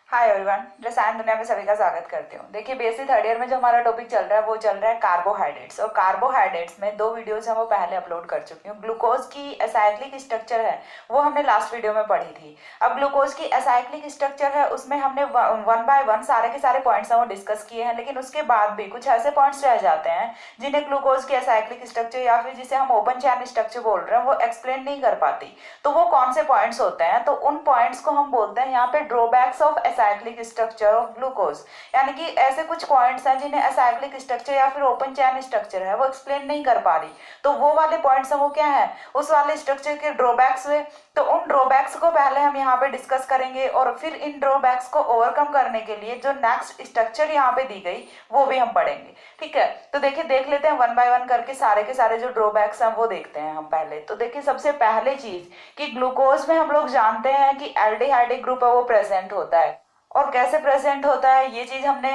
Hi everyone, रसायन दुनिया में सभी का स्वागत करती हूँ। देखिए, बीएससी थर्ड ईयर में जो हमारा टॉपिक चल रहा है वो चल रहा है कार्बोहाइड्रेट्स। और कार्बोहाइड्रेट्स में दो वीडियोस हैं वो पहले अपलोड कर चुकी हूँ। ग्लूकोज की एसाइक्लिक स्ट्रक्चर है वो हमने लास्ट वीडियो में पढ़ी थी। अब ग्लूकोज की एसाइक्लिक स्ट्रक्चर है उसमें हमने वन बाय वन सारे के सारे पॉइंट्स हैं वो डिस्कस किए हैं, लेकिन उसके बाद भी कुछ ऐसे पॉइंट्स रह जाते हैं जिन्हें ग्लूकोज की एसाइक्लिक स्ट्रक्चर या फिर जिसे हम ओपन चैन स्ट्रक्चर बोल रहे हैं वो एक्सप्लेन नहीं कर पाती। तो वो कौन से पॉइंट्स होते हैं? तो उन पॉइंट्स को हम बोलते हैं यहाँ पे drawbacks of acyclic structure of glucose. यानी कि ऐसे कुछ पॉइंट्स हैं जिन्हें एसाइक्लिक स्ट्रक्चर या फिर ओपन चैन स्ट्रक्चर है वो एक्सप्लेन नहीं कर पा रही। तो वो वाले पॉइंट्स हैं वो क्या है, उस वाले स्ट्रक्चर के ड्रॉबैक्स हुए। तो उन ड्रॉबैक्स को पहले हम यहाँ पे डिस्कस करेंगे और फिर इन ड्रॉबैक्स को ओवरकम करने के लिए जो नेक्स्ट स्ट्रक्चर यहाँ पे दी गई वो भी हम पढ़ेंगे। ठीक है, तो देखिए देख लेते हैं वन बाय वन करके सारे के सारे जो ड्रॉबैक्स हैं वो देखते हैं हम पहले। तो देखिए सबसे पहले चीज कि ग्लूकोज में हम लोग जानते हैं कि एल्डिहाइडिक ग्रुप है वो प्रेजेंट होता है। और कैसे प्रेजेंट होता है ये चीज हमने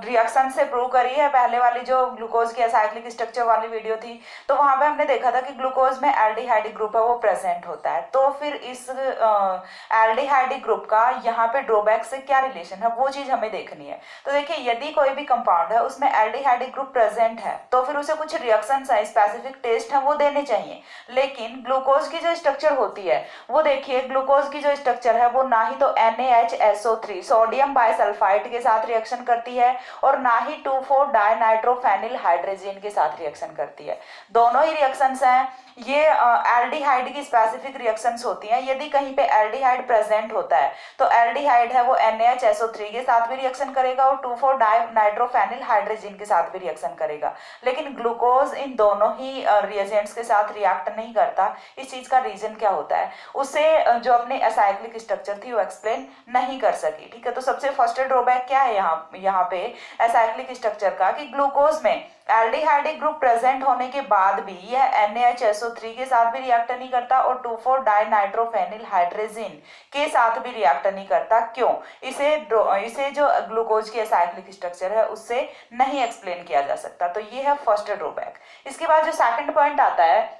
रिएक्शन से प्रूव करी है। पहले वाली जो ग्लूकोज की एसाइक्लिक स्ट्रक्चर वाली वीडियो थी तो वहां पे हमने देखा था कि ग्लूकोज में एल्डिहाइडिक ग्रुप है वो प्रेजेंट होता है। तो फिर इस एल्डिहाइडिक ग्रुप का यहाँ पे ड्रॉबैक से क्या रिलेशन है वो चीज हमें देखनी है। तो देखिए यदि कोई भी कंपाउंड है उसमें एल्डिहाइडिक ग्रुप प्रेजेंट है तो फिर उसे कुछ रिएक्शन है, स्पेसिफिक टेस्ट है वो देने चाहिए। लेकिन ग्लूकोज की जो स्ट्रक्चर होती है वो देखिए, ग्लूकोज की जो स्ट्रक्चर है वो ना ही तो NaHSO3 सोडियम बाइसल्फाइड के साथ रिएक्शन करती है और ना ही 2,4 डाइनाइट्रोफेनिल हाइड्रोजन के साथ रिएक्शन करती है। दोनों ही रिएक्शंस हैं ये एल्डिहाइड की स्पेसिफिक रिएक्शंस होती हैं। यदि कहीं पे एल्डिहाइड प्रेजेंट होता है तो एल्डिहाइड है वो NaHSO3 के साथ भी रिएक्शन करेगा और 2,4 डाइनाइट्रोफेनिल हाइड्रोजन के साथ भी रिएक्शन करेगा। लेकिन ग्लूकोज इन दोनों ही रिएजेंट्स के साथ रिएक्ट नहीं करता। इस चीज का रीजन क्या होता है, उसे जो अपने एसाइक्लिक स्ट्रक्चर थी वो एक्सप्लेन नहीं कर सकी। ठीक है, तो सबसे फर्स्ट ड्रॉबैक क्या है यहाँ पे एसाइक्लिक स्ट्रक्चर का कि ग्लूकोज में एल्डिहाइडिक ग्रुप प्रेजेंट होने के बाद भी यह NaHSO3 के साथ भी रिएक्ट नहीं करता और 2,4 डाइनाइट्रोफेनिल हाइड्रोजन के साथ भी रिएक्ट नहीं करता। क्यों? इसे जो ग्लूकोज की एसाइक्लिक स्ट्रक्चर है उससे नहीं एक्सप्लेन किया जा सकता। तो ये है फर्स्ट ड्रॉबैक। इसके बाद जो सेकंड पॉइंट आता है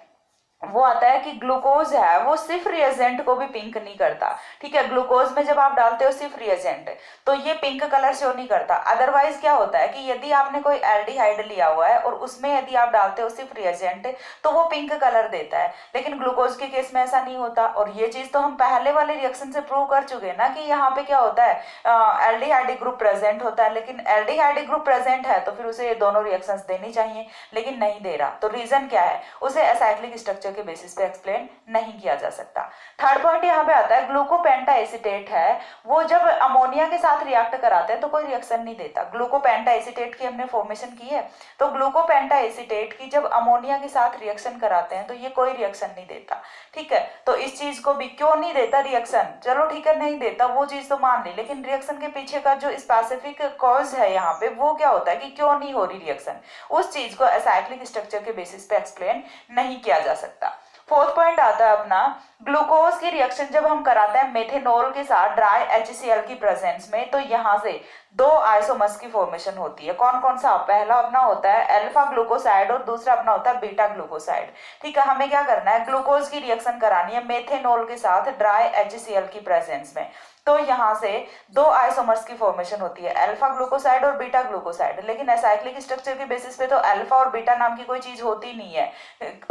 वो आता है कि ग्लूकोज है वो सिर्फ रिएजेंट को भी पिंक नहीं करता। ठीक है, ग्लूकोज में जब आप डालते हो सिर्फ रिएजेंट तो ये पिंक कलर शो नहीं करता। अदरवाइज क्या होता है कि यदि आपने कोई एल्डिहाइड लिया हुआ है और उसमें यदि आप डालते हो सिर्फ रिएजेंट तो वो पिंक कलर देता है, लेकिन ग्लूकोज के केस में ऐसा नहीं होता। और ये चीज तो हम पहले वाले रिएक्शन से प्रूव कर चुके हैं ना कि यहाँ पे क्या होता है, एल्डिहाइडिक ग्रुप प्रेजेंट होता है। लेकिन एल्डिहाइडिक ग्रुप प्रेजेंट है तो फिर उसे ये दोनों रिएक्शंस देनी चाहिए, लेकिन नहीं दे रहा। तो रीजन क्या है, उसे एसाइक्लिक स्ट्रक्चर के बेसिस पे एक्सप्लेन नहीं किया जा सकता। थर्ड पॉइंट यहाँ पे आता है ग्लूकोपेंटा एसीटेट है वो जब अमोनिया के साथ रिएक्ट कराते हैं तो कोई रिएक्शन नहीं देता। ग्लूकोपेंटा एसीटेट की हमने फॉर्मेशन की है, तो ग्लूकोपेंटा एसीटेट की जब अमोनिया के साथ रिएक्शन कराते हैं तो ये कोई रिएक्शन नहीं देता। ठीक है, तो इस चीज को भी क्यों नहीं देता रिएक्शन, चलो ठीक है नहीं देता वो चीज तो मान ली, लेकिन रिएक्शन के पीछे का जो स्पेसिफिक कॉज है यहाँ पे वो क्या होता है कि क्यों नहीं हो रही रिएक्शन, उस चीज को एसाइक्लिक स्ट्रक्चर के बेसिस पे एक्सप्लेन नहीं किया जा सकता। फोर्थ पॉइंट आता है अपना ग्लूकोज की रिएक्शन जब हम कराते हैं मेथेनॉल के साथ ड्राई HCl की प्रेजेंस में तो यहाँ से दो आइसोमर्स की फॉर्मेशन होती है। कौन कौन सा? पहला अपना होता है अल्फा ग्लूकोसाइड और दूसरा अपना होता है बीटा ग्लूकोसाइड। ठीक है, हमें क्या करना है, ग्लूकोज की रिएक्शन करानी है मेथेनॉल के साथ ड्राई HCl की प्रेजेंस में। तो यहाँ से दो आइसोमर्स की फॉर्मेशन होती है, अल्फा ग्लूकोसाइड और बीटा ग्लूकोसाइड। लेकिन एसाइक्लिक स्ट्रक्चर के बेसिस पे तो अल्फा और बीटा नाम की कोई चीज होती नहीं है,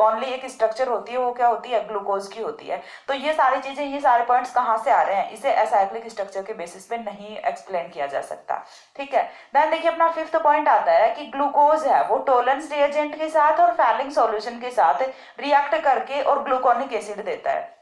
ओनली एक स्ट्रक्चर होती है, वो क्या होती है, ग्लूकोज की होती है। तो ये सारी चीजें, ये सारे पॉइंट्स कहाँ से आ रहे हैं, इसे एसाइक्लिक स्ट्रक्चर के बेसिस पे नहीं एक्सप्लेन किया जा सकता। ठीक है, देन देखिए अपना फिफ्थ पॉइंट आता है कि ग्लूकोज है वो टोलेंस रिएजेंट के साथ और फैलिंग सॉल्यूशन के साथ रिएक्ट करके और ग्लूकोनिक एसिड देता है।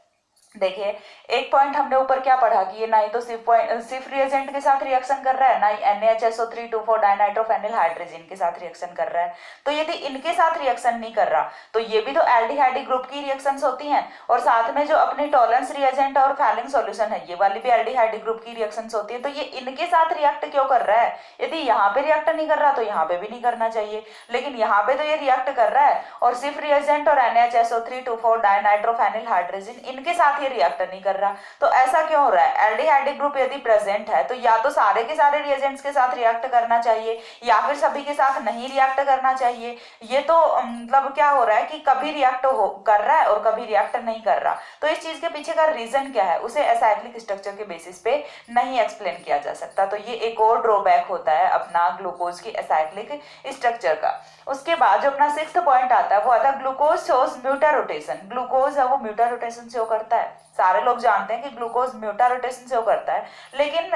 देखिए एक पॉइंट हमने ऊपर क्या पढ़ा कि ये ना ही तो सिर्फ रिएजेंट के साथ रिएक्शन कर रहा है, ना ही NaHSO3 2,4 डाइनाइट्रोफेनिल हाइड्रोजन के साथ रिएक्शन कर रहा है। तो यदि इनके साथ रिएक्शन नहीं कर रहा तो ये भी तो एल्डिहाइडिक ग्रुप की रिएक्शंस होती हैं, और साथ में जो अपने टॉलेंस रिएजेंट और फैलिंग सॉल्यूशन है ये वाली भी एल्डिहाइडिक ग्रुप की रिएक्शंस होती है। तो ये इनके साथ रिएक्ट क्यों कर रहा है, यदि यहाँ पे रिएक्ट नहीं कर रहा तो यहाँ पे भी नहीं करना चाहिए, लेकिन यहाँ पे तो ये रिएक्ट कर रहा है और सिर्फ रिएजेंट और NaHSO3 2,4 डाइनाइट्रोफेनिल हाइड्रोजन इनके साथ आके रिएक्ट नहीं कर रहा। तो ऐसा क्यों हो रहा है? एल्डिहाइडिक ग्रुप यदि प्रेजेंट है तो या तो सारे के सारे रिएजेंट्स के साथ रिएक्ट करना चाहिए या फिर सभी के साथ नहीं रिएक्ट करना चाहिए। ये तो मतलब क्या हो रहा है कि कभी रिएक्ट हो कर रहा है और कभी रिएक्ट नहीं कर रहा। तो इस चीज के पीछे का रीजन क्या है, उसे एसाइक्लिक स्ट्रक्चर के बेसिस पे नहीं एक्सप्लेन किया जा सकता। तो ये एक और ड्रॉबैक होता है अपना ग्लूकोज की एसाइक्लिक स्ट्रक्चर का। उसके बाद जो अपना 6th पॉइंट आता है वो आता है ग्लूकोज शोज म्यूटा रोटेशन। ग्लूकोज है वो म्यूटा रोटेशन शो करता है। सारे लोग जानते हैं कि ग्लूकोज म्यूटा रोटेशन शो करता है, लेकिन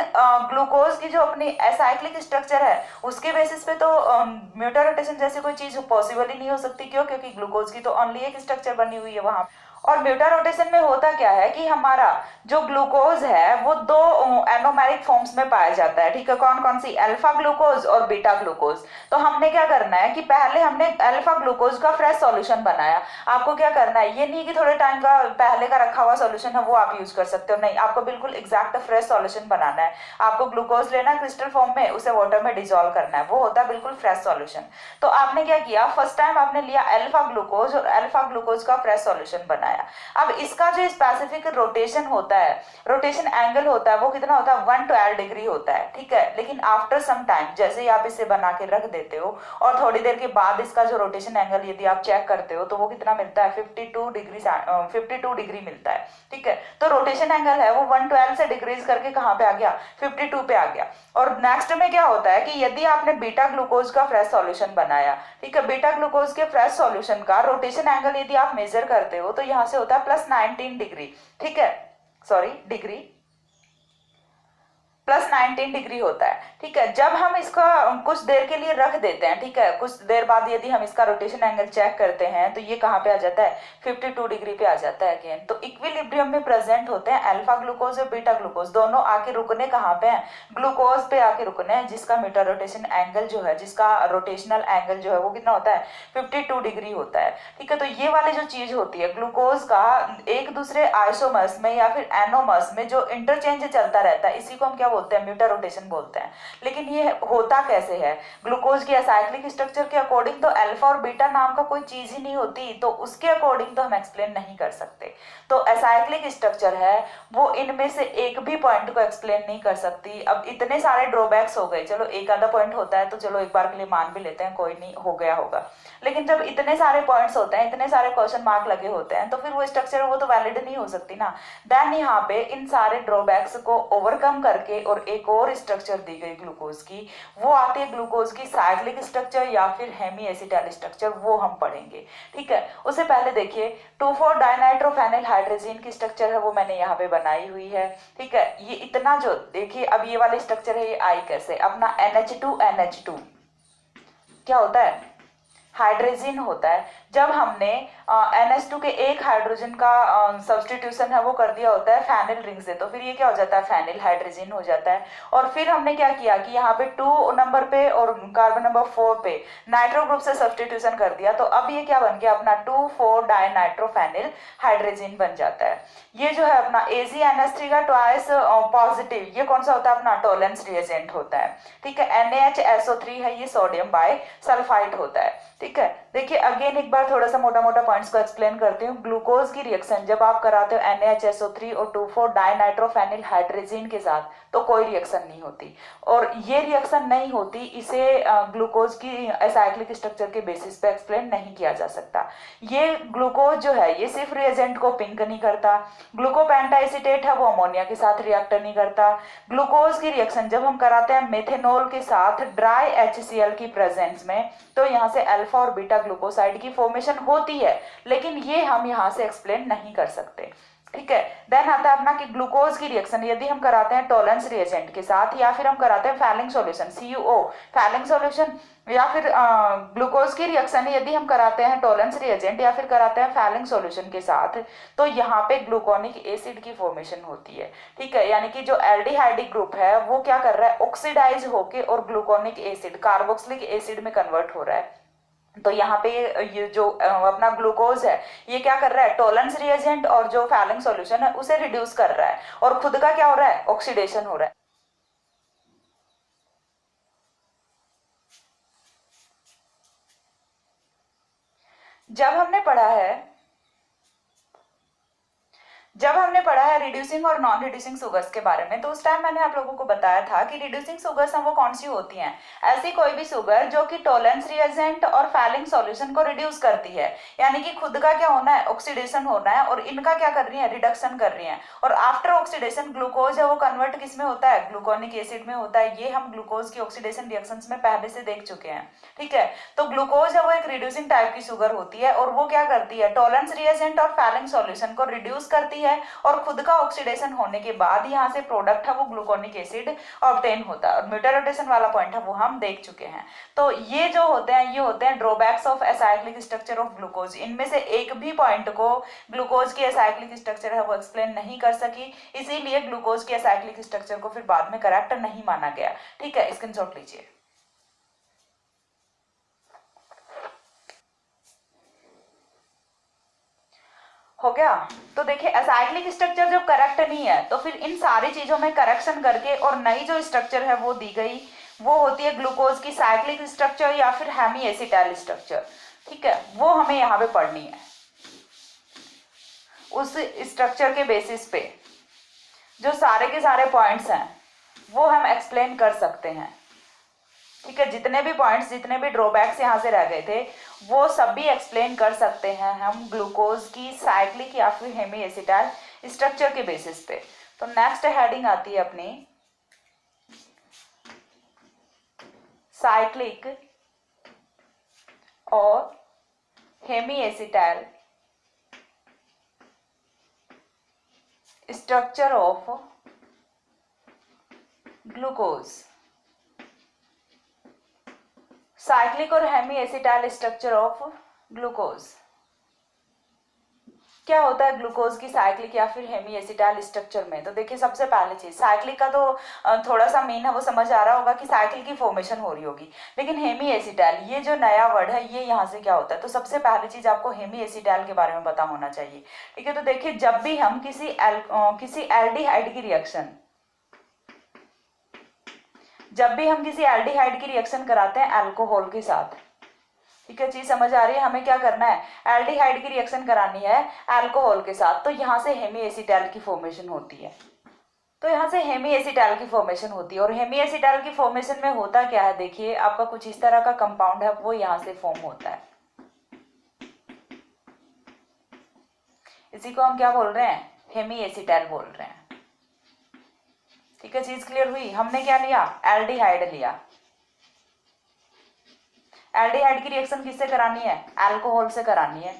ग्लूकोज की जो अपनी एसाइक्लिक स्ट्रक्चर है उसके बेसिस पे तो म्यूटा रोटेशन जैसी कोई चीज पॉसिबल ही नहीं हो सकती। क्यों? क्योंकि ग्लूकोज की तो ओनली एक स्ट्रक्चर बनी हुई है वहां। और म्यूटा रोटेशन में होता क्या है कि हमारा जो ग्लूकोज है वो दो एनोमेरिक फॉर्म्स में पाया जाता है। ठीक है, कौन कौन सी? अल्फा ग्लूकोज और बीटा ग्लूकोज। तो हमने क्या करना है कि पहले हमने अल्फा ग्लूकोज का फ्रेश सॉल्यूशन बनाया। आपको क्या करना है, ये नहीं कि थोड़े टाइम का पहले का रखा हुआ सॉल्यूशन है वो आप यूज कर सकते हो, नहीं, आपको बिल्कुल एग्जैक्ट फ्रेश सॉल्यूशन बनाना है। आपको ग्लूकोज लेना क्रिस्टल फॉर्म में, उसे वाटर में डिजोल्व करना है, वो होता है बिल्कुल फ्रेश सॉल्यूशन। तो आपने क्या किया, फर्स्ट टाइम आपने लिया अल्फा ग्लूकोज और अल्फा ग्लूकोज का फ्रेश सॉल्यूशन बनाया। अब इसका जो स्पेसिफिक रोटेशन होता है, रोटेशन एंगल होता है, वो कितना होता है? 112 डिग्री होता है। ठीक है, लेकिन आफ्टर सम टाइम जैसे ही आप इसे बना के रख देते हो और थोड़ी देर के बाद इसका जो रोटेशन एंगल यदि आप चेक करते हो तो वो कितना मिलता है? 52 डिग्री मिलता है। ठीक है, तो रोटेशन एंगल है वो 112 से डिक्रीज करके कहाँ पे आ गया? 52 पे आ गया। और नेक्स्ट में क्या होता है कि यदि आपने बीटा ग्लूकोज का फ्रेश सॉल्यूशन बनाया, ठीक है, बीटा ग्लूकोज के फ्रेश सॉल्यूशन का रोटेशन एंगल यदि आप मेजर करते हो तो यहाँ से होता है +19 डिग्री। ठीक है, सॉरी डिग्री, +19 डिग्री होता है। ठीक है, जब हम इसका कुछ देर के लिए रख देते हैं, ठीक है, कुछ देर बाद यदि हम इसका रोटेशन एंगल चेक करते हैं तो ये कहाँ पे आ जाता है? 52 डिग्री पे आ जाता है अगेन। तो इक्विलिब्रियम में प्रेजेंट होते हैं अल्फा ग्लूकोज और बीटा ग्लूकोज, दोनों आके रुकने कहाँ पे हैं? ग्लूकोज पे आके रुकने हैं, जिसका मीटर रोटेशन एंगल जो है, जिसका रोटेशनल एंगल जो है वो कितना होता है? 52 डिग्री होता है। ठीक है, तो ये वाली जो चीज होती है ग्लूकोज का एक दूसरे आइसोमर्स में या फिर एनोमर्स में जो इंटरचेंज चलता रहता है, इसी को हम क्या बोलते हैं? म्यूटा रोटेशन बोलते हैं। लेकिन ये होता कैसे है? ग्लूकोज की एसाइक्लिक स्ट्रक्चर के अकॉर्डिंग तो अल्फा और बीटा नाम का कोई चीज ही नहीं होती, तो उसके अकॉर्डिंग तो हम एक्सप्लेन नहीं कर सकते। तो एसाइक्लिक स्ट्रक्चर है वो इनमें से एक भी पॉइंट को एक्सप्लेन नहीं कर सकती। अब इतने सारे ड्रॉबैक्स हो गए, चलो एक आधा पॉइंट होता है तो चलो एक बार के लिए मान भी लेते हैं, कोई नहीं, हो गया होगा। लेकिन जब इतने सारे पॉइंट्स होते हैं, इतने सारे क्वेश्चन मार्क लगे होते हैं, तो फिर वो स्ट्रक्चर वो तो वैलिड नहीं हो सकती ना। देन यहाँ पे इन सारे ड्रॉबैक्स को ओवरकम करके और एक और स्ट्रक्चर दी गई ग्लूकोज की, वो आती है ग्लूकोज की साइक्लिक स्ट्रक्चर या फिर हेमी एसिटाइल स्ट्रक्चर, वो हम पढ़ेंगे। ठीक है, उससे पहले देखिए 2,4 डाइनाइट्रोफेनिल हाइड्रोजन की स्ट्रक्चर है वो मैंने यहाँ पे बनाई हुई है। ठीक है, ये इतना जो देखिए, अब ये वाला स्ट्रक्चर है ये आई कैसे? अपना NH2NH2 क्या होता है? हाइड्रोजन होता है। जब हमने NH2 के एक हाइड्रोजन का सब्सटीट्यूशन है वो कर दिया होता है फेनिल रिंग से, तो फिर ये क्या हो जाता है? फेनिल हाइड्रोजन हो जाता है। और फिर हमने क्या किया कि यहाँ पे 2 नंबर पे और कार्बन नंबर 4 पे नाइट्रो ग्रुप से सब्सटीट्यूशन कर दिया, तो अब ये क्या बन गया? अपना 2,4 डाइनाइट्रोफेनिल हाइड्रोजन बन जाता है। ये जो है अपना AgNH3 का ट्वाइस पॉजिटिव, ये कौन सा होता है? अपना टोलेंस रिएजेंट होता है। ठीक है, NaHSO3 है, ये सोडियम बाई सल्फाइड होता है। ठीक है, देखिए अगेन एक बार थोड़ा सा मोटा मोटा पॉइंट्स को एक्सप्लेन करती हूँ। ग्लूकोज की रिएक्शन जब आप कराते हो NaHSO3 और 2,4 डाइनाइट्रोफेनिल हाइड्रोजन के साथ तो कोई रिएक्शन नहीं होती, और ये रिएक्शन नहीं होती, इसे ग्लूकोज की एसाइक्लिक स्ट्रक्चर के बेसिस पे एक्सप्लेन नहीं किया जा सकता। ये ग्लूकोज जो है ये सिर्फ रिएजेंट को पिंक नहीं करता, ग्लूकोपेंटाइसिटेट है वो अमोनिया के साथ रिएक्ट नहीं करता। ग्लूकोज की रिएक्शन जब हम कराते हैं मेथेनॉल के साथ ड्राई HCl की प्रेजेंस में, तो यहाँ से अल्फा और बीटा ग्लूकोसाइड की फॉर्मेशन होती है, लेकिन ये हम यहाँ से एक्सप्लेन नहीं कर सकते। ठीक है, देन आता है अपना कि ग्लूकोज की रिएक्शन यदि हम कराते हैं टोलेंस रिएजेंट के साथ या फिर हम कराते हैं falling solution CuO falling solution, या फिर ग्लूकोज की रिएक्शन यदि हम कराते हैं टोलेंस रिएजेंट या फिर कराते हैं फैलिंग सॉल्यूशन के साथ, तो यहाँ पे ग्लूकोनिक एसिड की फॉर्मेशन होती है। ठीक है, यानी कि जो एल्डिहाइडिक ग्रुप है वो क्या कर रहा है? ऑक्सीडाइज होके और ग्लूकोनिक एसिड कार्बोक्सिलिक एसिड में कन्वर्ट हो रहा है। तो यहाँ पे ये जो अपना ग्लूकोज है ये क्या कर रहा है? टोलेंस रिएजेंट और जो फैलिंग सॉल्यूशन है उसे रिड्यूस कर रहा है, और खुद का क्या हो रहा है? ऑक्सीडेशन हो रहा है। जब हमने पढ़ा है जब हमने पढ़ा है रिड्यूसिंग और नॉन रिड्यूसिंग शुगर्स के बारे में, तो उस टाइम मैंने आप लोगों को बताया था कि रिड्यूसिंग शुगर्स हैं वो कौन सी होती हैं, ऐसी कोई भी शुगर जो कि टोलेंस रिएजेंट और फैलिंग सॉल्यूशन को रिड्यूस करती है, यानी कि खुद का क्या होना है, ऑक्सीडेशन होना है, और इनका क्या कर रही है, रिडक्शन कर रही है, और आफ्टर ऑक्सीडेशन ग्लूकोज है वो कन्वर्ट किस में होता है, ग्लूकोनिक एसिड में होता है। ये हम ग्लूकोज की ऑक्सीडेशन रिएक्शंस में पहले से देख चुके हैं, ठीक है। तो ग्लूकोज है वो एक रिड्यूसिंग टाइप की शुगर होती है, और वो क्या करती है, टोलेंस रिएजेंट और फैलिंग सॉल्यूशन को रिड्यूस करती है, और खुद का ऑक्सीडेशन होने के बाद यहाँ से प्रोडक्ट है वो ग्लूकोनिक एसिड ऑब्टेन होता है, और म्यूटल रोटेशन वाला पॉइंट है वो हम देख चुके हैं। तो ये जो होते हैं, ये होते हैं drawbacks of acyclic structure of glucose. इनमें से एक भी पॉइंट को ग्लूकोज की एसाइक्लिक स्ट्रक्चर है वो एक्सप्लेन नहीं कर सकी, इसीलिए ग्लूकोज की एसाइक्लिक स्ट्रक्चर को फिर बाद में करेक्ट नहीं माना गया, ठीक है। स्क्रीनशॉट लीजिए। हो गया। तो देखिए एसाइक्लिक स्ट्रक्चर जब करेक्ट नहीं है तो फिर इन सारी चीजों में करेक्शन करके और नई जो स्ट्रक्चर है वो दी गई, वो होती है ग्लूकोज की साइक्लिक स्ट्रक्चर या फिर हेमी एसिटाइल स्ट्रक्चर, ठीक है। वो हमें यहाँ पे पढ़नी है। उस स्ट्रक्चर के बेसिस पे जो सारे के सारे पॉइंट्स हैं वो हम एक्सप्लेन कर सकते हैं, ठीक है। जितने भी पॉइंट्स, जितने भी ड्रॉबैक्स यहाँ से रह गए थे वो सभी एक्सप्लेन कर सकते हैं हम ग्लूकोज की साइक्लिक या फिर हेमी एसिटाइल स्ट्रक्चर के बेसिस पे। तो नेक्स्ट हेडिंग आती है अपनी साइक्लिक और hemiacetal structure of glucose. Cyclic और hemiacetal structure of glucose. क्या होता है ग्लूकोज की साइक्लिक या फिर हेमी एसिटाइल स्ट्रक्चर में? तो देखिए सबसे पहले चीज साइक्लिक का तो थोड़ा सा मेन है वो समझ आ रहा होगा कि साइकिल की फॉर्मेशन हो रही होगी, लेकिन हेमी एसिटाइल ये जो नया वर्ड है ये यहाँ से क्या होता है, तो सबसे पहली चीज आपको हेमी एसिटाइल के बारे में पता होना चाहिए, ठीक है। तो देखिए जब भी हम किसी एल्डिहाइड की रिएक्शन, जब भी हम किसी एल्डिहाइड की रिएक्शन कराते हैं अल्कोहल के साथ, ठीक है, चीज समझ आ रही है, हमें क्या करना है, एल्डिहाइड की रिएक्शन करानी है अल्कोहल के साथ, तो यहाँ से हेमी एसिटाइल की फॉर्मेशन होती है। तो यहाँ से हेमी एसिटाइल की फॉर्मेशन होती है, और हेमी एसिटाइल की फॉर्मेशन में होता क्या है, देखिए आपका कुछ इस तरह का कंपाउंड है वो यहाँ से फॉर्म होता है, इसी को हम क्या बोल रहे हैं, हेमी एसिटाइल बोल रहे हैं, ठीक है। चीज क्लियर हुई। हमने क्या लिया, एल्डिहाइड लिया। एल्डिहाइड की रिएक्शन किससे करानी है, अल्कोहल से करानी है,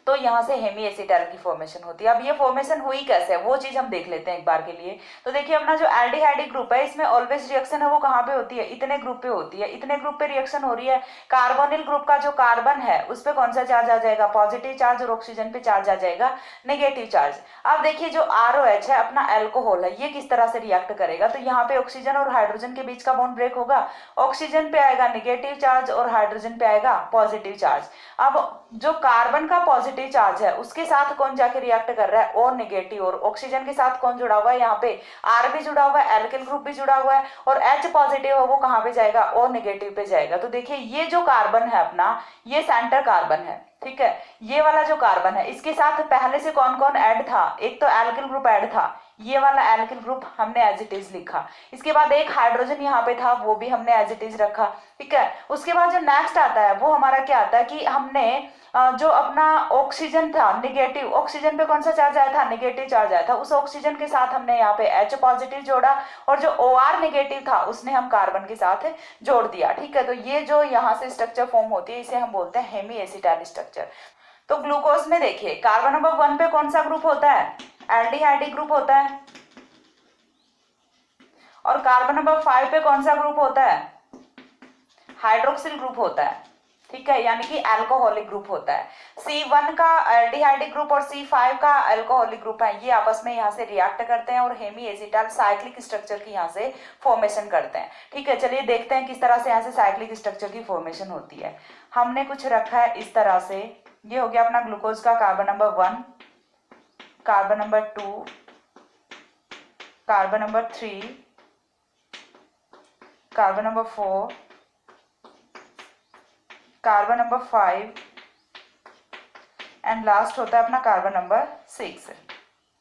तो यहाँ से हेमी एसिटाइल की फॉर्मेशन होती है। अब ये फॉर्मेशन हुई कैसे वो चीज हम देख लेते हैं एक बार के लिए। तो देखिए अपना जो एल्डिहाइडिक ग्रुप है इसमें ऑलवेज रिएक्शन है वो कहाँ पे होती है, इतने ग्रुप पे होती है। इतने ग्रुप पे रिएक्शन हो रही है, कार्बोनिल ग्रुप का जो कार्बन है उस पर कौन सा चार्ज आ जाएगा, पॉजिटिव चार्ज, और ऑक्सीजन पे चार्ज आ जाएगा नेगेटिव चार्ज। अब देखिए जो ROH है अपना अल्कोहल है, ये किस तरह से रिएक्ट करेगा, तो यहाँ पे ऑक्सीजन और हाइड्रोजन के बीच का बॉन्ड ब्रेक होगा, ऑक्सीजन पे आएगा नेगेटिव चार्ज और हाइड्रोजन पे आएगा पॉजिटिव चार्ज। अब जो कार्बन का पॉजिटिव चार्ज है उसके साथ कौन जाके रिएक्ट कर रहा है, O नेगेटिव, और ऑक्सीजन के साथ कौन जुड़ा हुआ है, यहाँ पे R भी जुड़ा हुआ है, एल्किल ग्रुप भी जुड़ा हुआ है, और H पॉजिटिव है वो कहाँ पे जाएगा, O नेगेटिव पे जाएगा। तो देखिए ये जो कार्बन है अपना, ये सेंटर कार्बन है, ठीक है। ये वाला जो कार्बन है इसके साथ पहले से कौन कौन ऐड था, एक तो एल्किल ग्रुप ऐड था, ये वाला एल्किल ग्रुप हमने एज इट इज लिखा, इसके बाद एक हाइड्रोजन यहाँ पे था वो भी हमने एज इट इज रखा, ठीक है। उसके बाद जो नेक्स्ट आता है वो हमारा क्या आता है कि हमने जो अपना ऑक्सीजन था नेगेटिव, ऑक्सीजन पे कौन सा चार्ज आया था, नेगेटिव चार्ज आया था, उस ऑक्सीजन के साथ हमने यहाँ पे H पॉजिटिव जोड़ा, और जो OR नेगेटिव था उसने हम कार्बन के साथ जोड़ दिया, ठीक है। तो ये जो यहाँ से स्ट्रक्चर फॉर्म होती है इसे हम बोलते हैं हेमी एसिटाइल स्ट्रक्चर। तो ग्लूकोज में देखिए कार्बन नंबर 1 पे कौन सा ग्रुप होता है, एल्डिहाइडिक ग्रुप होता है, और कार्बन नंबर 5 पे कौन सा ग्रुप होता है, हाइड्रोक्सिल ग्रुप होता है, ठीक है, यानी कि अल्कोहलिक ग्रुप होता है। C1 का एल्डिहाइडिक ग्रुप और C5 का अल्कोहलिक ग्रुप है, ये आपस में यहाँ से रिएक्ट करते हैं और हेमी एसिटाइल साइक्लिक स्ट्रक्चर की यहाँ से फॉर्मेशन करते हैं, ठीक है। चलिए देखते हैं किस तरह से यहाँ से साइक्लिक स्ट्रक्चर की फॉर्मेशन होती है। हमने कुछ रखा है इस तरह से, ये हो गया अपना ग्लूकोज का carbon number 1, carbon number 2, carbon number 3, carbon number 4, carbon number 5 and last होता है अपना कार्बन नंबर 6।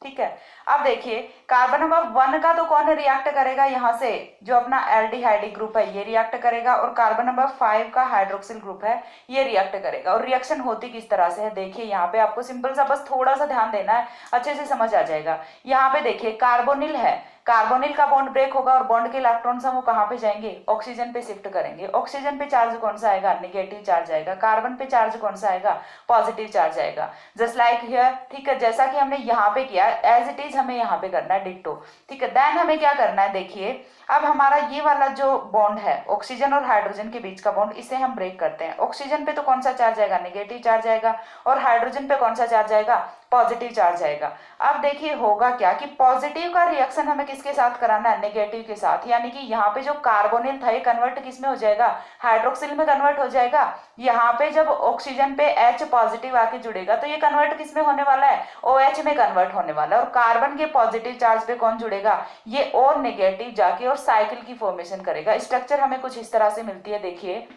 ठीक है। अब देखिए कार्बन नंबर 1 का तो कौन रिएक्ट करेगा, यहाँ से जो अपना एल्डिहाइड ग्रुप है ये रिएक्ट करेगा, और कार्बन नंबर 5 का हाइड्रोक्सिल ग्रुप है ये रिएक्ट करेगा। और रिएक्शन होती किस तरह से है देखिए, यहाँ पे आपको सिंपल सा बस थोड़ा सा ध्यान देना है, अच्छे से समझ आ जाएगा। यहाँ पे देखिए कार्बोनिल है, कार्बोनिल का बॉन्ड ब्रेक होगा और बॉन्ड के इलेक्ट्रॉन्स हम वो कहाँ पे जाएंगे, ऑक्सीजन पे शिफ्ट करेंगे। ऑक्सीजन पे चार्ज कौन सा आएगा, नेगेटिव चार्ज आएगा। कार्बन पे चार्ज कौन सा आएगा, पॉजिटिव चार्ज आएगा। जस्ट लाइक हियर, ठीक है, जैसा कि हमने यहाँ पे किया एज इट इज हमें यहाँ पे करना है डिट्टो। ठीक है, देन हमें क्या करना है देखिए, अब हमारा ये वाला जो बॉन्ड है ऑक्सीजन और हाइड्रोजन के बीच का बॉन्ड, इसे हम ब्रेक करते हैं। ऑक्सीजन पे तो कौन सा चार्ज आएगा, नेगेटिव चार्ज आएगा, और हाइड्रोजन पे कौन सा चार्ज आएगा, पॉजिटिव चार्ज आएगा। अब देखिए होगा क्या कि पॉजिटिव का रिएक्शन हमें किसके साथ कराना है, नेगेटिव के साथ। यानी कि यहाँ पे जो कार्बोनिल था ये कन्वर्ट किस में हो जाएगा, हाइड्रोक्सिल में कन्वर्ट हो जाएगा। यहाँ पे जब ऑक्सीजन पे H पॉजिटिव आके जुड़ेगा तो ये कन्वर्ट किस में होने वाला है, OH में कन्वर्ट होने वाला है। और कार्बन के पॉजिटिव चार्ज पे कौन जुड़ेगा, ये और नेगेटिव जाके और साइकिल की फॉर्मेशन करेगा। स्ट्रक्चर हमें कुछ इस तरह से मिलती है, देखिए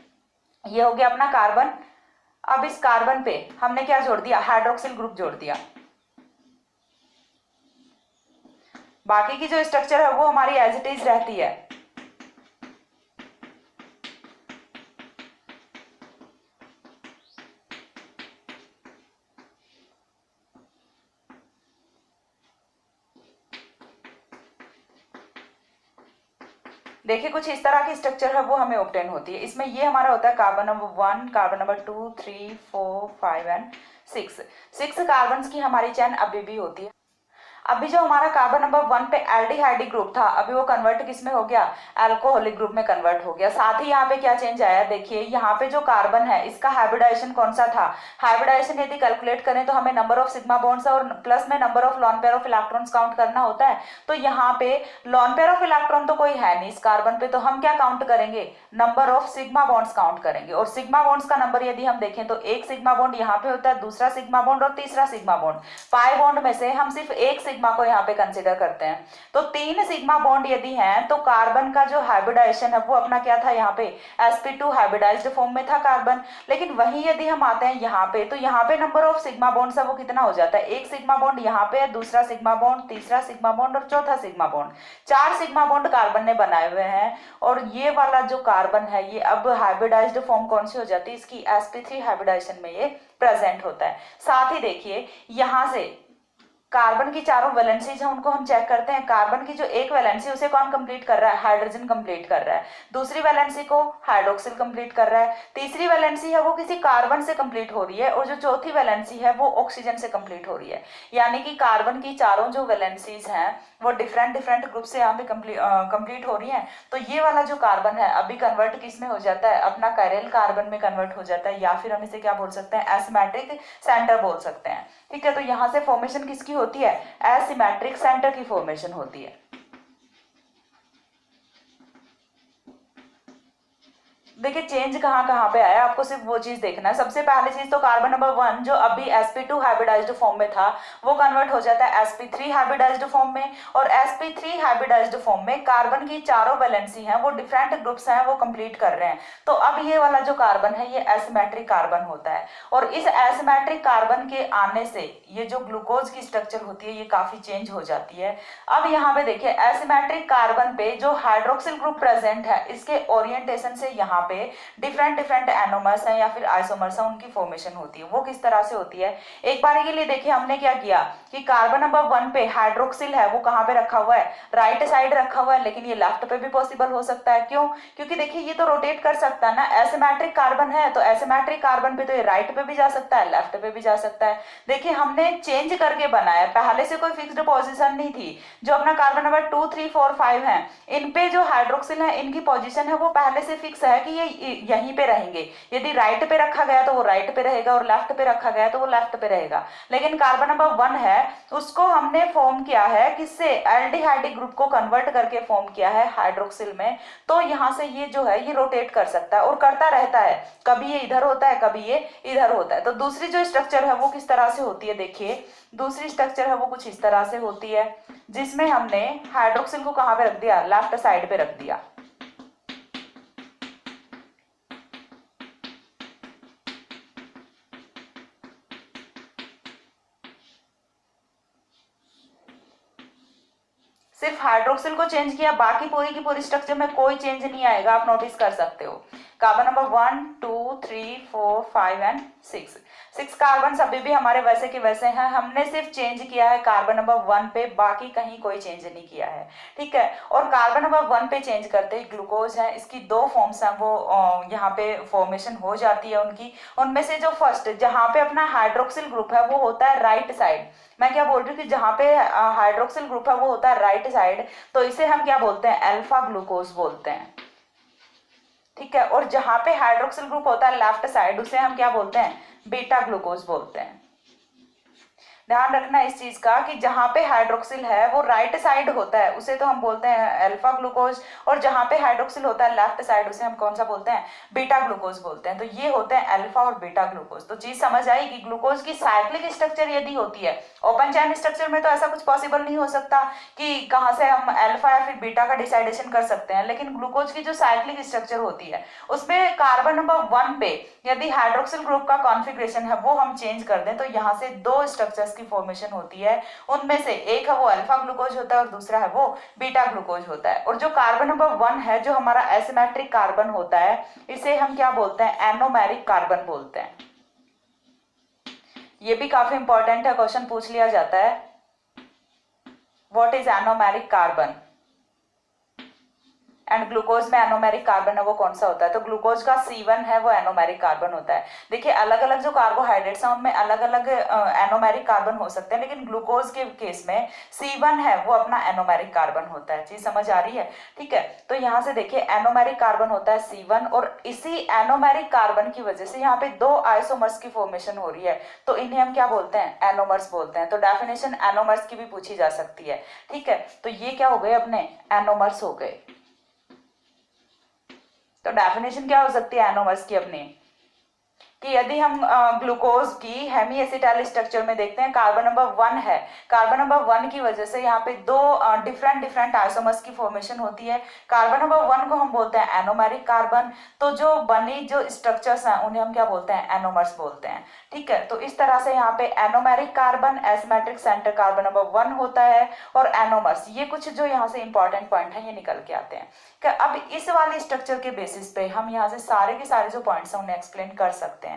ये हो गया अपना कार्बन। अब इस कार्बन पे हमने क्या जोड़ दिया, हाइड्रोक्सिल ग्रुप जोड़ दिया। बाकी की जो स्ट्रक्चर है वो हमारी एज इट इज रहती है। देखिए कुछ इस तरह की स्ट्रक्चर है वो हमें ऑब्टेन होती है। इसमें ये हमारा होता है carbon number 1, carbon number 2, 3, 4, 5 and 6 carbon की हमारी चेन अभी भी होती है। अभी जो हमारा कार्बन नंबर 1 पे एल्डिहाइड ग्रुप था, अभी वो कन्वर्ट किस में हो गया, अल्कोहलिक ग्रुप में कन्वर्ट हो गया। साथ ही यहाँ पे क्या चेंज आया देखिए, यहाँ पे जो कार्बन है इसका हाइब्रिडाइजेशन कौन सा था, हाइब्रिडाइजेशन यदि कैलकुलेट करें तो हमें नंबर ऑफ सिग्मा बॉन्ड्स और प्लस में number of lone pair of electrons count करना होता है। तो यहाँ पे लॉन पेयर ऑफ इलेक्ट्रॉन तो कोई है नहीं इस कार्बन पे, तो हम क्या काउंट करेंगे, number of sigma bonds count करेंगे। और सिग्मा बॉन्ड्स का नंबर यदि हम देखें तो एक सिग्मा बॉन्ड यहाँ पे होता है, दूसरा सिग्मा बॉन्ड और तीसरा सिग्मा बॉन्ड। पाई बॉन्ड में से हम सिर्फ एक सिग्मा को यहाँ पे कंसीडर करते हैं। तो 3 सिग्मा बॉन्ड यदि हैं तो कार्बन का जो हाइब्रिडाइजेशन है वो अपना क्या था, यहाँ पे sp2 हाइब्रिडाइज्ड फॉर्म में था कार्बन। लेकिन वहीं यदि हम आते हैं यहाँ पे, तो यहाँ पे नंबर ऑफ सिग्मा बॉन्ड्स है वो कितना हो जाता है, एक सिग्मा बॉन्ड यहाँ पे है, दूसरा सिग्मा बॉन्ड, तीसरा सिग्मा बॉन्ड और चौथा sigma bond. 4 sigma bond carbon ने बनाए हुए हैं। और ये वाला जो कार्बन है ये अब हाइब्रिडाइज्ड फॉर्म कौन सी हो जाती है, इसकी sp3 हाइब्रिडाइजेशन में ये प्रेजेंट होता है। साथ ही देखिए यहाँ से कार्बन की चारों वैलेंसीज हैं उनको हम चेक करते हैं। कार्बन की जो एक वैलेंसी उसे कौन कंप्लीट कर रहा है, हाइड्रोजन कंप्लीट कर रहा है। दूसरी वैलेंसी को हाइड्रोक्सिल कंप्लीट कर रहा है। तीसरी वैलेंसी है वो किसी कार्बन से कंप्लीट हो रही है, और जो चौथी वैलेंसी है वो ऑक्सीजन से कंप्लीट हो रही है। यानी कि कार्बन की चारों जो वैलेंसीज हैं वो डिफरेंट डिफरेंट ग्रुप से यहाँ पे कंप्लीट हो रही है। तो ये वाला जो कार्बन है अभी कन्वर्ट किस में हो जाता है, अपना कैरेल कार्बन में कन्वर्ट हो जाता है, या फिर हम इसे क्या बोल सकते हैं, एसिमेट्रिक सेंटर बोल सकते हैं। ठीक है, तो यहाँ से फॉर्मेशन किसकी होती है, एसिमेट्रिक सेंटर की फॉर्मेशन होती है। देखिए चेंज कहाँ कहाँ पे आया, आपको सिर्फ वो चीज देखना है। सबसे पहली चीज तो कार्बन नंबर 1 जो अभी sp2 हाइब्रिडाइज्ड फॉर्म में था वो कन्वर्ट हो जाता है sp3 हाइब्रिडाइज्ड फॉर्म में। और sp3 हाइब्रिडाइज्ड फॉर्म में कार्बन की चारों वैलेंसी हैं वो डिफरेंट ग्रुप्स हैं वो कंप्लीट कर रहे हैं। तो अब ये वाला जो कार्बन है ये एसिमेट्रिक कार्बन होता है। और इस एसिमेट्रिक कार्बन के आने से ये जो ग्लूकोज की स्ट्रक्चर होती है ये काफी चेंज हो जाती है। अब यहाँ पे देखिए एसिमेट्रिक कार्बन पे जो हाइड्रोक्सिल ग्रुप प्रेजेंट है इसके ओरिएंटेशन से यहाँ पे डिफरेंट डिफरेंट एनोमर्स हैं या फिर आइसोमर्स हैं, उनकी फॉर्मेशन होती है। वो किस तरह से होती है, एक बार के लिए देखिए हमने क्या किया कि कार्बन नंबर 1 पे हाइड्रोक्सिल है वो कहाँ पे रखा हुआ है, राइट साइड रखा हुआ है। लेकिन ये लेफ्ट पे भी पॉसिबल हो सकता है, क्यों, क्योंकि देखिए ये तो रोटेट कर सकता है ना, एसिमेट्रिक कार्बन है तो एसिमेट्रिक कार्बन पे तो ये राइट पे भी जा सकता है, लेफ्ट पे भी जा सकता है। देखिए हमने चेंज करके बनाया, पहले से कोई फिक्स्ड पोजीशन नहीं थी। जो अपना कार्बन नंबर 2, 3, 4, 5 है इन पे जो हाइड्रोक्सिल है इनकी पोजीशन है वो पहले से फिक्स है कि ये यहीं पे रहेंगे। यदि राइट पे रखा गया तो वो राइट पे रहेगा और लेफ्ट पे रखा गया तो वो लेफ्ट पे रहेगा। लेकिन कार्बन नंबर 1 है उसको हमने फॉर्म किया है किससे, एल्डिहाइड ग्रुप को कन्वर्ट करके फॉर्म किया है हाइड्रोक्सिल में। तो यहाँ से ये जो है ये रोटेट कर सकता है और करता रहता है, कभी ये इधर होता है कभी ये इधर होता है। तो दूसरी जो स्ट्रक्चर है वो किस तरह से होती है, देखिए दूसरी स्ट्रक्चर है वो कुछ इस तरह से होती है जिसमें हमने हाइड्रोक्सिल को कहाँ पे रख दिया, लेफ्ट साइड पे रख दिया। सिर्फ हाइड्रोक्सिल को चेंज किया, बाकी पूरी की पूरी स्ट्रक्चर में कोई चेंज नहीं आएगा, आप नोटिस कर सकते हो। कार्बन नंबर 1 2 3 4 5 एंड 6 कार्बन अभी भी हमारे वैसे के वैसे हैं, हमने सिर्फ चेंज किया है कार्बन नंबर 1 पे, बाकी कहीं कोई चेंज नहीं किया है, ठीक है। और कार्बन नंबर 1 पे चेंज करते ही ग्लूकोज है, इसकी दो फॉर्म्स हैं वो यहाँ पे फॉर्मेशन हो जाती है उनकी। उनमें से जो फर्स्ट जहाँ पे अपना हाइड्रोक्सिल ग्रुप है वो होता है राइट साइड। मैं क्या बोल रही हूँ कि जहाँ पे हाइड्रोक्सिल ग्रुप है वो होता है राइट साइड, तो इसे हम क्या बोलते हैं, अल्फा ग्लूकोज बोलते हैं, ठीक है। और जहां पे हाइड्रोक्सिल ग्रुप होता है लेफ्ट साइड, उसे हम क्या बोलते हैं, बीटा ग्लूकोज बोलते हैं। ध्यान रखना इस चीज का कि जहां पे हाइड्रोक्सिल है वो राइट साइड होता है, उसे तो हम बोलते हैं अल्फा ग्लूकोज, और जहां पे हाइड्रोक्सिल होता है लेफ्ट साइड, उसे हम कौन सा बोलते हैं, बीटा ग्लूकोज बोलते हैं। तो ये होते हैं अल्फा और बीटा ग्लूकोज। तो चीज समझ आई कि ग्लूकोज की साइक्लिक स्ट्रक्चर यदि होती है, ओपन चैन स्ट्रक्चर में तो ऐसा कुछ पॉसिबल नहीं हो सकता कि कहाँ से हम अल्फा या फिर बीटा का डिसाइडेशन कर सकते हैं, लेकिन ग्लूकोज की जो साइक्लिक स्ट्रक्चर होती है उसमें कार्बन नंबर 1 पे यदि हाइड्रोक्सिल ग्रुप का कॉन्फ़िगरेशन है वो हम चेंज कर दें, तो यहाँ से दो स्ट्रक्चर्स की फॉर्मेशन होती है। उनमें से एक है वो अल्फा ग्लूकोज होता है और दूसरा है वो बीटा ग्लूकोज होता है। और जो कार्बन नंबर 1 है, जो हमारा एसिमेट्रिक कार्बन होता है, इसे हम क्या बोलते हैं, एनोमेरिक कार्बन बोलते हैं। ये भी काफी इंपॉर्टेंट है, क्वेश्चन पूछ लिया जाता है, what is anomeric carbon. And glucose में एनोमेरिक कार्बन है वो कौन सा होता है, तो ग्लूकोज का C1 है वो एनोमेरिक कार्बन होता है। देखिए अलग अलग जो कार्बोहाइड्रेट्स हैं उनमें अलग अलग एनोमेरिक कार्बन हो सकते हैं, लेकिन ग्लूकोज के केस में C1 है वो अपना एनोमेरिक कार्बन होता है। चीज समझ आ रही है, ठीक है। तो यहाँ से देखिए एनोमेरिक कार्बन होता है C1, और इसी एनोमेरिक कार्बन की वजह से यहाँ पे दो आइसोमर्स की फॉर्मेशन हो रही है, तो इन्हें हम क्या बोलते हैं, एनोमर्स बोलते हैं। तो डेफिनेशन एनोमर्स की भी पूछी जा सकती है, ठीक है। तो ये क्या हो गए, अपने एनोमर्स हो गए। तो डेफिनेशन क्या हो सकती है एनोमर्स की अपनी, कि यदि हम ग्लूकोज की हेमी एसिटाइल स्ट्रक्चर में देखते हैं, कार्बन नंबर 1 है, कार्बन नंबर 1 की वजह से यहाँ पे दो डिफरेंट आइसोमर्स की फॉर्मेशन होती है। कार्बन नंबर 1 को हम बोलते हैं एनोमेरिक कार्बन, तो जो बनी जो स्ट्रक्चर्स हैं उन्हें हम क्या बोलते हैं, एनोमर्स बोलते हैं, ठीक है। तो इस तरह से यहाँ पे anomeric carbon, asymmetric centre carbon number 1 होता है, और एनोमर्स, ये कुछ जो यहाँ से इंपॉर्टेंट पॉइंट है ये निकल के आते हैं। अब इस वाले स्ट्रक्चर के बेसिस पे हम यहाँ से सारे के सारे जो पॉइंट्स हैं उन्हें एक्सप्लेन कर सकते हैं।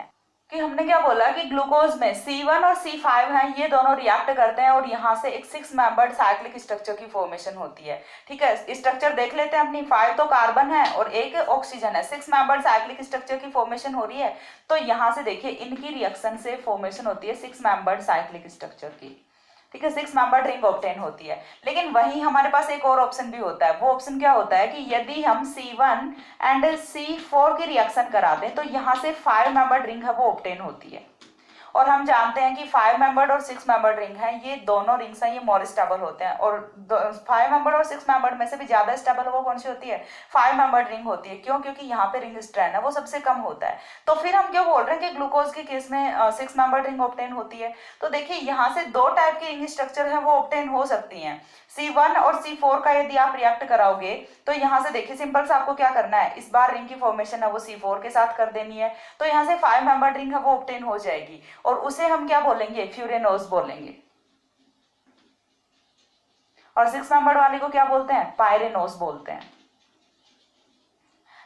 कि हमने क्या बोला कि ग्लूकोज में C1 और C5 हैं, ये दोनों रिएक्ट करते हैं और यहाँ से एक 6 मेंबर्ड साइक्लिक स्ट्रक्चर की फॉर्मेशन होती है, ठीक है। स्ट्रक्चर देख लेते हैं अपनी, 5 तो कार्बन है और एक ऑक्सीजन है, 6 मेंबर्ड साइक्लिक स्ट्रक्चर की फॉर्मेशन हो रही है। तो यहाँ से देखिए इनकी रिएक्शन से फॉर्मेशन होती है 6 मेंबर्ड साइक्लिक स्ट्रक्चर की, ठीक है, 6 मेंबर्ड रिंग ऑब्टेन होती है। लेकिन वहीं हमारे पास एक और ऑप्शन भी होता है, वो ऑप्शन क्या होता है कि यदि हम C1 एंड C4 की रिएक्शन करा दें तो यहाँ से 5 मेंबर्ड रिंग है वो ऑब्टेन होती है। और हम जानते हैं कि 5 मेंबर्ड और 6 मेंबर्ड रिंग है, ये दोनों रिंग्स हैं, ये मोर स्टेबल होते हैं, और 5 मेंबर्ड और 6 मेंबर्ड में से भी ज्यादा स्टेबल वो कौन सी होती है, 5 मेंबर्ड रिंग होती है। क्यों, क्योंकि यहाँ पे रिंग स्ट्रैंड है वो सबसे कम होता है। तो फिर हम क्यों बोल रहे हैं कि ग्लूकोज के केस में 6 मेंबर्ड रिंग ऑब्टेन होती है। तो देखिए यहाँ से दो टाइप की रिंग स्ट्रक्चर है वो ऑब्टेन हो सकती हैं। C1 और C4 का यदि आप रिएक्ट कराओगे तो यहाँ से देखिए सिंपल से आपको क्या करना है, इस बार रिंग की फॉर्मेशन है वो C4 के साथ कर देनी है, तो यहाँ से 5 मेंबर्ड रिंग है वो ऑब्टेन हो जाएगी, और उसे हम क्या बोलेंगे, फ्यूरेनोज बोलेंगे। और 6 मेंबर्ड वाले को क्या बोलते हैं, पायरेनोज बोलते हैं।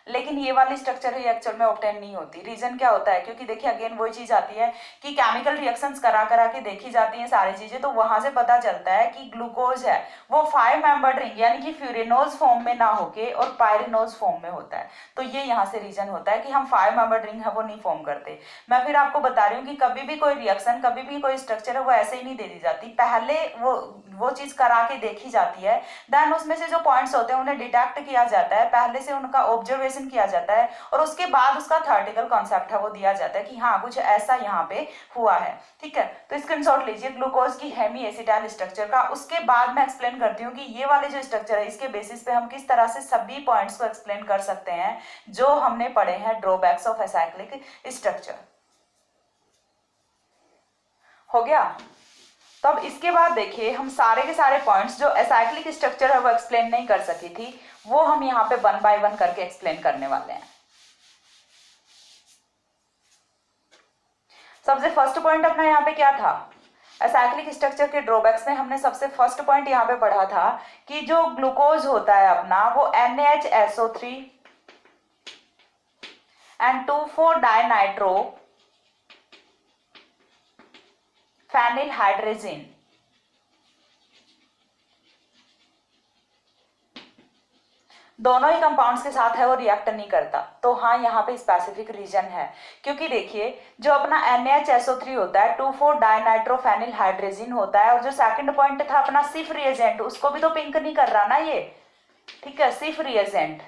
लेकिन ये वाली स्ट्रक्चर ही एक्चुअल में ऑब्टेन नहीं होती। रीजन क्या होता है, क्योंकि देखिए अगेन वही चीज आती है कि केमिकल रिएक्शंस करा करा के देखी जाती हैं सारी चीजें, तो वहां से पता चलता है कि ग्लूकोज है वो 5 मेंबर्ड रिंग यानी कि फ्यूरेनोज फॉर्म में ना होके और पायरेनोज फॉर्म में होता है। तो ये यहाँ से रीजन होता है कि हम 5 मेंबर्ड रिंग है वो नहीं फॉर्म करते। मैं फिर आपको बता रही हूँ कि कभी भी कोई रिएक्शन, कभी भी कोई स्ट्रक्चर है वो ऐसे ही नहीं दे दी जाती, पहले वो चीज करा के देखी जाती है, देन उसमें से जो पॉइंट्स होते हैं उन्हें डिटेक्ट किया जाता है, पहले से उनका ऑब्जर्वेशन किया जाता है, और उसके बाद उसका थ्योरेटिकल कॉन्सेप्ट है वो दिया जाता है कि हाँ कुछ ऐसा यहाँ पे हुआ है, ठीक है। तो स्क्रीनशॉट लीजिए ग्लूकोज की हेमी एसिटाइल स्ट्रक्चर का, उसके बाद मैं एक्सप्लेन करती हूँ कि ये वाले जो स्ट्रक्चर है इसके बेसिस पे हम किस तरह से सभी पॉइंट्स को एक्सप्लेन कर सकते हैं जो हमने पढ़े हैं ड्रॉबैक्स ऑफ एसाइक्लिक स्ट्रक्चर। हो गया। तो अब इसके बाद देखिए हम सारे के सारे पॉइंट्स जो एसाइक्लिक स्ट्रक्चर है वो एक्सप्लेन नहीं कर सकी थी, वो हम यहाँ पे 1 बाय 1 करके एक्सप्लेन करने वाले हैं। सबसे फर्स्ट पॉइंट अपना यहाँ पे क्या था, एसाइक्लिक स्ट्रक्चर के ड्रॉबैक्स में हमने सबसे फर्स्ट पॉइंट यहाँ पे पढ़ा था कि जो ग्लूकोज होता है अपना वो NHSO3 एंड 2,4-डाइनाइट्रो फेनिल हाइड्रोजन दोनों ही कंपाउंड्स के साथ है वो रिएक्ट नहीं करता। तो हाँ, यहाँ पे स्पेसिफिक रीजन है, क्योंकि देखिए जो अपना NHSO3 होता है 2,4-डाइनाइट्रोफेनिल हाइड्रोजन होता है, और जो सेकंड पॉइंट था अपना सिफ रिएजेंट, उसको भी तो पिंक नहीं कर रहा ना ये, ठीक है, सिफ रिएजेंट।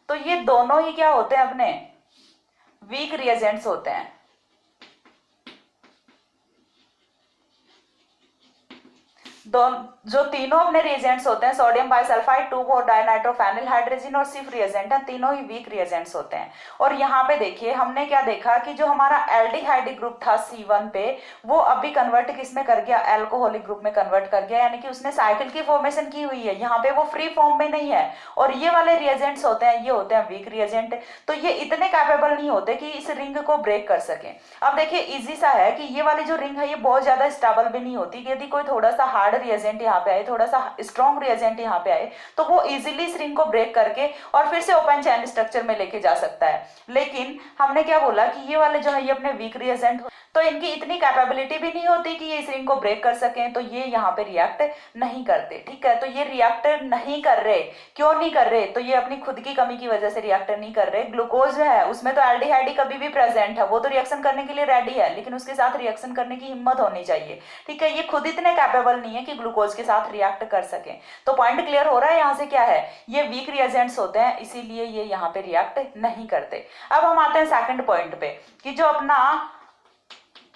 तो ये दोनों ही क्या होते हैं अपने वीक रिएजेंट्स होते हैं। जो तीनों अपने रिएजेंट्स होते हैं, सोडियम बाइसल्फाइड, 2,4-डाइनाइट्रोफेनिल हाइड्रोजन और सिफ रिएजेंट है, तीनों ही वीक रिएजेंट्स होते हैं। और यहाँ पे देखिए हमने क्या देखा कि जो हमारा एल्डिहाइड ग्रुप था C1 पे, वो अभी कन्वर्ट किसमें कर गया, एल्कोहलिक ग्रुप में कन्वर्ट कर गया, यानी कि उसने साइकिल की फॉर्मेशन की हुई है, यहाँ पे वो फ्री फॉर्म में नहीं है। और ये वाले रिएजेंट्स होते हैं, ये होते हैं वीक रिएजेंट। तो ये इतने कैपेबल नहीं होते कि इस रिंग को ब्रेक कर सके। अब देखिए इजी सा है कि ये वाली जो रिंग है ये बहुत ज्यादा स्टेबल भी नहीं होती, यदि कोई थोड़ा सा हार्ड रिएजेंट यहाँ पे आए, थोड़ा सा स्ट्रॉन्ग रिएजेंट यहाँ पे आए, तो वो इजीली इस रिंग को ब्रेक करके और फिर से ओपन चैन स्ट्रक्चर में लेके जा सकता है। लेकिन हमने क्या बोला कि ये वाले जो है ये अपने वीक रिएजेंट, तो इनकी इतनी कैपेबिलिटी भी नहीं होती कि ये इस रिंग को ब्रेक कर सकें, तो ये यहाँ पे रिएक्ट नहीं करते, ठीक है। तो ये रिएक्ट नहीं कर रहे, क्यों नहीं कर रहे, तो ये अपनी खुद की कमी की वजह से रिएक्ट नहीं कर रहे। ग्लूकोज जो है उसमें तो एल्डिहाइड कभी भी प्रेजेंट है, वो तो रिएक्शन करने के लिए रेडी है, लेकिन उसके साथ रिएक्शन करने की हिम्मत होनी चाहिए, ठीक है। ये खुद इतने कैपेबल नहीं है कि ग्लूकोज के साथ रिएक्ट कर सके। तो पॉइंट क्लियर हो रहा है यहाँ से, क्या है, ये वीक रिएजेंट्स होते हैं, इसीलिए ये यहाँ पे रिएक्ट नहीं करते। अब हम आते हैं सेकंड पॉइंट पे कि जो अपना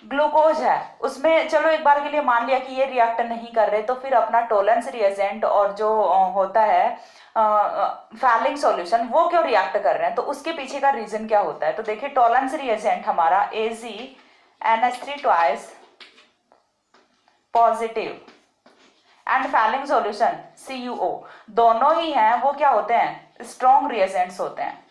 ग्लूकोज है उसमें, चलो एक बार के लिए मान लिया कि ये रिएक्ट नहीं कर रहे, तो फिर अपना टोलेंस रिएजेंट और जो होता है फैलिंग सॉल्यूशन, वो क्यों रिएक्ट कर रहे हैं, तो उसके पीछे का रीजन क्या होता है। तो देखिए टोलेंस रिएजेंट हमारा AgNH3 twice positive and falling solution CuO, दोनों ही हैं वो क्या होते हैं, स्ट्रॉन्ग रिएजेंट्स होते हैं,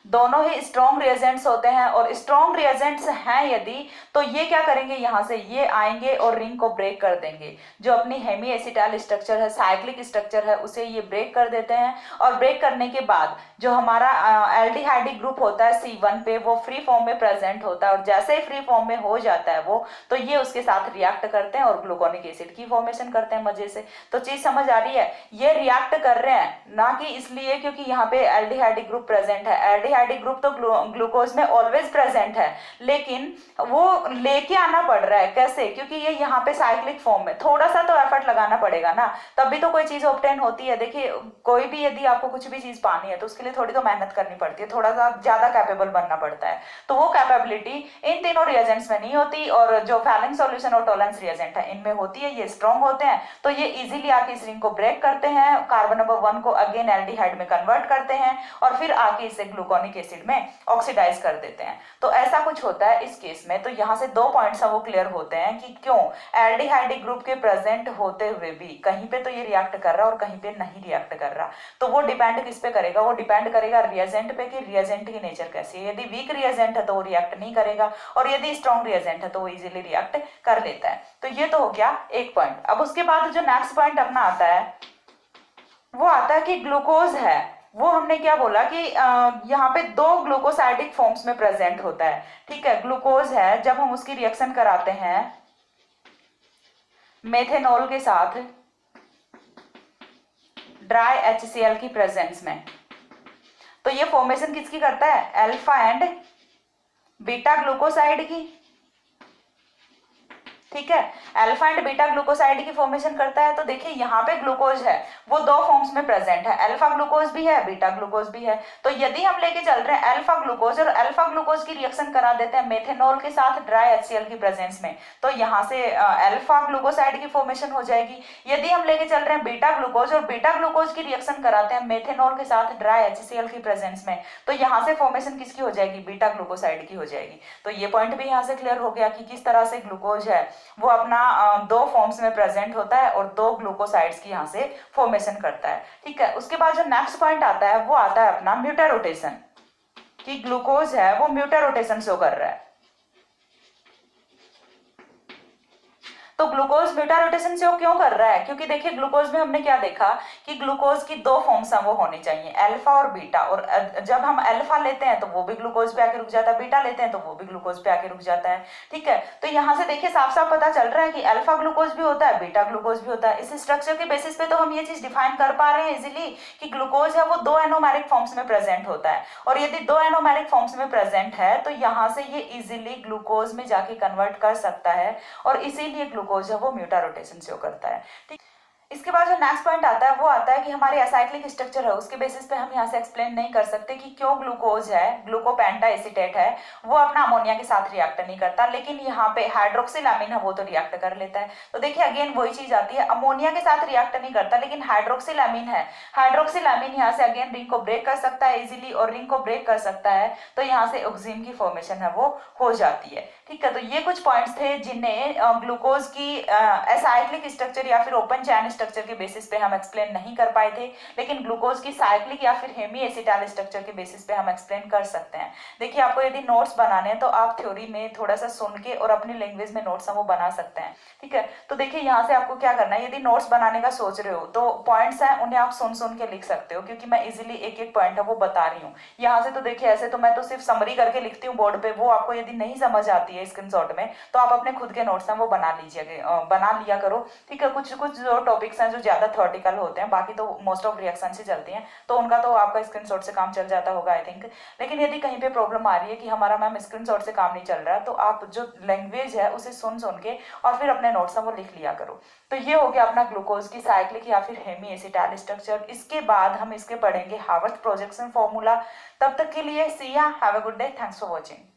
दोनों ही स्ट्रॉन्ग रिएजेंट्स होते हैं। और स्ट्रॉन्ग रिएजेंट्स हैं यदि, तो ये क्या करेंगे, यहां से ये आएंगे और रिंग को ब्रेक कर देंगे। जो अपनी हेमी एसिटाइल स्ट्रक्चर है, साइक्लिक स्ट्रक्चर है, उसे ये ब्रेक कर देते हैं। और ब्रेक करने के बाद जो हमारा एल्डिहाइड ग्रुप होता है C1 पे, वो फ्री फॉर्म में प्रेजेंट होता है, और जैसे ही फ्री फॉर्म में हो जाता है वो, तो ये उसके साथ रिएक्ट करते हैं और ग्लूकोनिक एसिड की फॉर्मेशन करते हैं मजे से। तो चीज समझ आ रही है, ये रिएक्ट कर रहे हैं ना कि इसलिए क्योंकि यहाँ पे एल्डिहाइड ग्रुप प्रेजेंट है। एल्डिहाइड ग्रुप तो ग्लूकोज में ऑलवेज प्रेजेंट है, लेकिन वो लेके आना पड़ रहा है, कैसे, क्योंकि ये यहाँ पे साइक्लिक फॉर्म में, थोड़ा सा तो एफर्ट लगाना पड़ेगा ना, तभी तो कोई चीज ऑब्टेन होती है। देखिए कोई भी यदि आपको कुछ भी चीज पानी है तो उसके लिए थोड़ी तो मेहनत करनी पड़ती है, थोड़ा सा ज्यादा कैपेबल बनना पड़ता है। तो वो कैपेबिलिटी इन तीनों रिएजेंट्स में नहीं होती, और जो फैलिंग सॉल्यूशन और टोलेंस रिएजेंट है इनमें होती है। ये स्ट्रॉन्ग होते हैं, तो ये इजीली आके इस रिंग को ब्रेक करते हैं, कार्बन नंबर 1 को अगेन एल्डिहाइड में कन्वर्ट करते हैं, और फिर आके इसे ग्लूकोनिक एसिड में ऑक्सीडाइज कर देते हैं। तो ऐसा कुछ होता है इस केस में। तो यहाँ से 2 पॉइंट्स वो क्लियर होते हैं कि क्यों एल्डिहाइड ग्रुप के प्रेजेंट होते हुए भी कहीं पे तो ये रिएक्ट कर रहा है और कहीं पे नहीं रिएक्ट कर रहा। तो वो डिपेंड किस पे करेगा, वो डिपेंड करेगा रिएजेंट पे कि रिएजेंट की नेचर कैसी है। यदि वीक रिएजेंट है तो वो रिएक्ट नहीं करेगा, और यदि स्ट्रॉन्ग रिएजेंट है तो वो इजीली रिएक्ट कर लेता है। तो ये तो हो गया एक पॉइंट। अब उसके बाद जो नेक्स्ट पॉइंट अपना आता है वो आता है कि ग्लूकोज है, वो हमने क्या बोला कि यहाँ पे 2 ग्लूकोसाइडिक फॉर्म्स में प्रेजेंट होता है, ठीक है। ग्लूकोज है, जब हम उसकी रिएक्शन कराते हैं मेथेनॉल के साथ ड्राई HCl की प्रेजेंस में, तो ये फॉर्मेशन किसकी करता है, अल्फा एंड बीटा ग्लूकोसाइड की, ठीक है। अल्फा एंड बीटा ग्लूकोसाइड की फॉर्मेशन करता है। तो देखिए यहाँ पे ग्लूकोज है वो 2 फॉर्म्स में प्रेजेंट है, अल्फा ग्लूकोज भी है, बीटा ग्लूकोज भी है। तो यदि हम लेके चल रहे हैं अल्फा ग्लूकोज, और अल्फा ग्लूकोज की रिएक्शन करा देते हैं मेथेनॉल के साथ ड्राई HCl की प्रेजेंस में, तो यहाँ से अल्फा ग्लूकोसाइड की फॉर्मेशन हो जाएगी। यदि हम लेके चल रहे हैं बीटा ग्लूकोज, और बीटा ग्लूकोज की रिएक्शन कराते हैं मेथेनॉल के साथ ड्राई HCl की प्रेजेंस में, तो यहाँ से फॉर्मेशन किसकी हो जाएगी, बीटा ग्लूकोसाइड की हो जाएगी। तो ये पॉइंट भी यहाँ से क्लियर हो गया कि किस तरह से ग्लूकोज है वो अपना 2 फॉर्म्स में प्रेजेंट होता है और 2 ग्लूकोसाइड्स की यहाँ से फॉर्मेशन करता है, ठीक है। उसके बाद जो नेक्स्ट पॉइंट आता है वो आता है अपना म्यूटा रोटेशन। कि ग्लूकोज है वो म्यूटा रोटेशन शो कर रहा है। तो ग्लूकोज म्यूटा रोटेशन से वो क्यों कर रहा है? क्योंकि देखिए ग्लूकोज में हमने क्या देखा कि ग्लूकोज की दो फॉर्म्स हैं वो होनी चाहिए, अल्फा और बीटा। और जब हम अल्फा लेते हैं तो वो भी ग्लूकोज पे आके रुक जाता है, बीटा लेते हैं तो वो भी ग्लूकोज पे आके रुक जाता है। ठीक है, तो यहाँ से देखिए साफ साफ पता चल रहा है कि अल्फा ग्लूकोज भी होता है, बीटा ग्लूकोज भी होता है। इस स्ट्रक्चर के बेसिस पे तो हम ये चीज डिफाइन कर पा रहे हैं इजिली कि ग्लूकोज है वो दो एनोमेरिक फॉर्म्स में प्रेजेंट होता है। और यदि दो एनोमेरिक फॉर्म्स में प्रेजेंट है तो यहाँ से ये इजिली ग्लूकोज में जाके कन्वर्ट कर सकता है, और इसीलिए ग्लूकोज है वो म्यूटा रोटेशन शो करता है। ठीक, इसके बाद जो नेक्स्ट पॉइंट आता है वो आता है कि हमारे असाइक्लिक स्ट्रक्चर है उसके बेसिस पे हम यहाँ से एक्सप्लेन नहीं कर सकते कि क्यों ग्लूकोज है, ग्लूकोपेंटा एसीटेट है, वो अपना अमोनिया के साथ रिएक्ट नहीं करता, लेकिन यहाँ पे हाइड्रोक्सिल अमीन है वो तो रिएक्ट कर लेता है। तो देखिए अगेन वही चीज आती है, अमोनिया के साथ रिएक्ट नहीं करता लेकिन हाइड्रोक्सिल अमीन है, हाइड्रोक्सिल अमीन यहाँ से अगेन रिंग को ब्रेक कर सकता है इजिली, और रिंग को ब्रेक कर सकता है तो यहाँ से ऑक्सीजन की फॉर्मेशन है वो हो जाती है। ठीक है, तो ये कुछ पॉइंट्स थे जिन्हें ग्लूकोज की असाइक्लिक स्ट्रक्चर या फिर ओपन चैन स्ट्रक्चर के बेसिस पे हम एक्सप्लेन नहीं कर पाए थे, लेकिन ग्लूकोज की साइक्लिक या फिर हेमी एसिटाइल स्ट्रक्चर के बेसिस पे हम एक्सप्लेन कर सकते हैं। देखिए आपको यदि नोट्स बनाने हैं तो आप थ्योरी में थोड़ा सा सुन के और अपनी लैंग्वेज में नोट्स हम वो बना सकते हैं। ठीक है, तो देखिए यहाँ से आपको क्या करना है, यदि नोट्स बनाने का सोच रहे हो तो पॉइंट्स हैं उन्हें आप सुन सुन के लिख सकते हो, क्योंकि मैं इजिली एक एक पॉइंट है वो बता रही हूँ। यहाँ से तो देखिए ऐसे तो मैं तो सिर्फ समरी करके लिखती हूँ बोर्ड पे, वो आपको यदि नहीं समझ आती है स्क्रीनशॉट में तो आप अपने खुद के नोट्स हैं वो बना लिया करो। ठीक है, कुछ कुछ जो टॉपिक्स हैं जो ज्यादा थ्योरेटिकल होते हैं, बाकी तो मोस्ट ऑफ रिएक्शन से चलती हैं, तो उनका तो आपका स्क्रीनशॉट से काम चल जाता होगा आई थिंक। लेकिन यदि कहीं पे प्रॉब्लम आ रही है कि हमारा मैम स्क्रीनशॉट से काम नहीं चल रहा है, तो आप जो लैंग्वेज है उसे सुन सुन के और फिर अपने नोट्स हैं वो लिख लिया करो। तो ये हो गया अपना ग्लूकोज की साइक्लिक या फिर हेमी एसिटाइल स्ट्रक्चर। इसके बाद हम इसके पढ़ेंगे हार्वर्थ प्रोजेक्शन फॉर्मूला। तब तक के लिए सी या have a good day, thanks for watching.